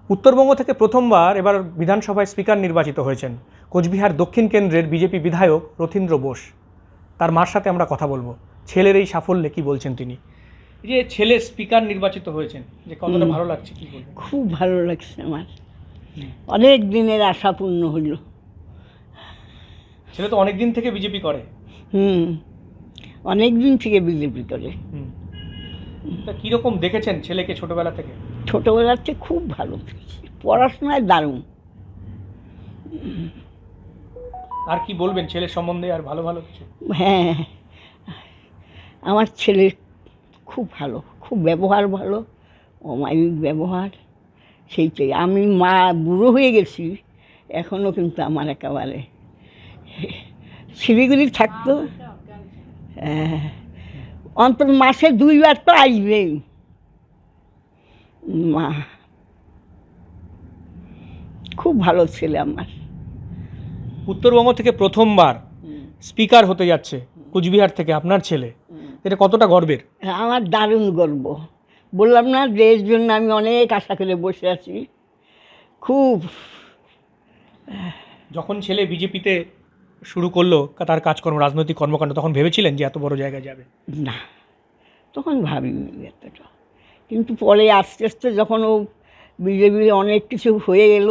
উত্তরবঙ্গ থেকে প্রথমবার এবার বিধানসভায় স্পিকার নির্বাচিত হয়েছেন কোচবিহার দক্ষিণ কেন্দ্রের বিজেপি বিধায়ক রথীন্দ্র বোস। তার মার সাথে আমরা কথা বলবো, ছেলের এই সাফল্যে কি বলছেন তিনি। এই যে ছেলে স্পিকার নির্বাচিত হয়েছেন, যে কতটা ভালো লাগছে কি বলবেন? খুব ভালো লাগছে আমার, অনেক দিনের আশা পূর্ণ হলো। ছেলে তো অনেক দিন থেকে বিজেপি করে। অনেক দিন থেকে বিজেপি করে। তা কীরকম দেখেছেন ছেলেকে ছোটবেলা থেকে? ছোটোবেলার থেকে খুব ভালো, পড়াশোনায় দারুণ। আর কি বলবেন ছেলের সম্বন্ধে, আর ভালো ভালো কিছু? হ্যাঁ, আমার ছেলে খুব ভালো, খুব ব্যবহার ভালো, অমায়িক ব্যবহার। সেইটাই, আমি মা বুড়ো হয়ে গেছি এখনও কিন্তু আমার একেবারে শিলিগুড়ি থাকতো, অন্তত মাসে 2 বার তো আসবেই মা। খুব ভালো ছেলে আমার। উত্তরবঙ্গ থেকে প্রথমবার স্পিকার হতে যাচ্ছে কোচবিহার থেকে আপনার ছেলে, এটা কতটা গর্বের? আমার দারুণ গর্ব। বললাম না, এর জন্য আমি অনেক আশা করে বসে আছি। খুব। যখন ছেলে বিজেপিতে শুরু করলো তার কাজকর্ম, রাজনৈতিক কর্মকাণ্ড, তখন ভেবেছিলেন যে এত বড় জায়গায় যাবে? না, তখন ভাবিনি এতটা। কিন্তু পরে আস্তে আস্তে যখন ও বিজেপির অনেক কিছু হয়ে গেল,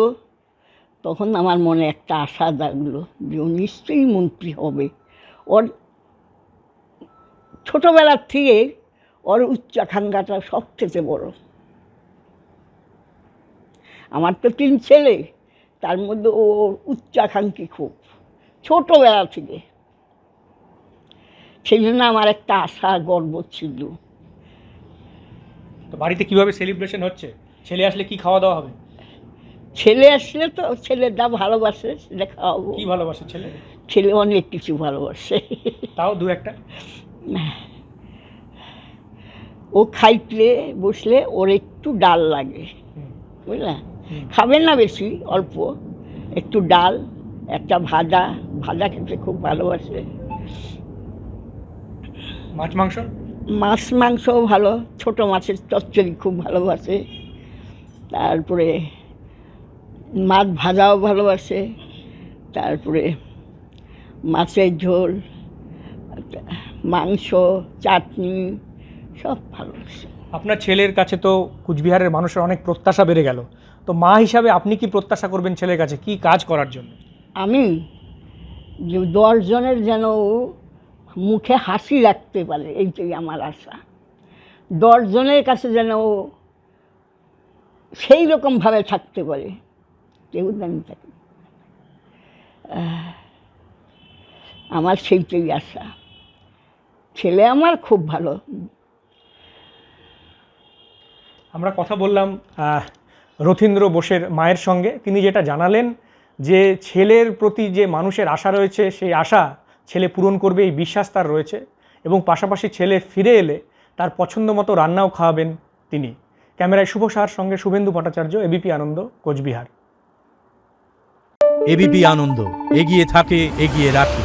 তখন আমার মনে একটা আশা জাগলো যে ও নিশ্চয়ই মন্ত্রী হবে। ওর ছোটোবেলার থেকে ওর উচ্চাকাঙ্ক্ষাটা সব থেকে বড়। আমার তো 3 ছেলে, তার মধ্যে ও উচ্চাকাঙ্ক্ষী খুব, ছোটোবেলা থেকে। সেই জন্য আমার একটা আশা, গর্ব ছিল। তো বাড়িতে কিভাবে সেলিব্রেশন হচ্ছে? ছেলে আসলে কি খাওয়া দাওয়া হবে? ছেলে আসলে তো ছেলে যা ভালোবাসে সেটা খাওয়াবো। কি ভালোবাসে ছেলে? ছেলে অনেক কিছু ভালোবাসে। তাও 2-1টা? ও খাইতে বসলে ওর একটু ডাল লাগে, বুঝলে? খাবে না বেশি, অল্প একটু ডাল, একটা ভাজা, ভাজা খেতে খুব ভালোবাসে। মাছ মাংস? মাছ মাংসও ভালো, ছোটো মাছের চচ্চড়ি খুব ভালোবাসে। তারপরে মাছ ভাজাও ভালোবাসে। তারপরে মাছের ঝোল, মাংস, চাটনি সব ভালোবাসে। আপনার ছেলের কাছে তো কুচবিহারের মানুষের অনেক প্রত্যাশা বেড়ে গেল, তো মা হিসাবে আপনি কি প্রত্যাশা করবেন ছেলের কাছে, কি কাজ করার জন্য? আমি যে 10 জনের যেন মুখে হাসি রাখতে পারে, এইটাই আমার আশা। 10 জনের কাছে যেন সেই রকমভাবে থাকতে পারে, কেউ যেন থাকে। আমার সেইটাই আশা। ছেলে আমার খুব ভালো। আমরা কথা বললাম রথীন্দ্র বোসের মায়ের সঙ্গে। তিনি যেটা জানালেন যে ছেলের প্রতি যে মানুষের আশা রয়েছে, সেই আশা ছেলে পূরণ করবে, এই বিশ্বাস তার রয়েছে। এবং পাশাপাশি ছেলে ফিরে এলে তার পছন্দ মতো রান্নাও খাওয়াবেন তিনি। ক্যামেরায় শুভ সাহার সঙ্গে শুভেন্দু ভট্টাচার্য, এবিপি আনন্দ, কোচবিহার। এবিপি আনন্দ, এগিয়ে থাকে, এগিয়ে রাখে।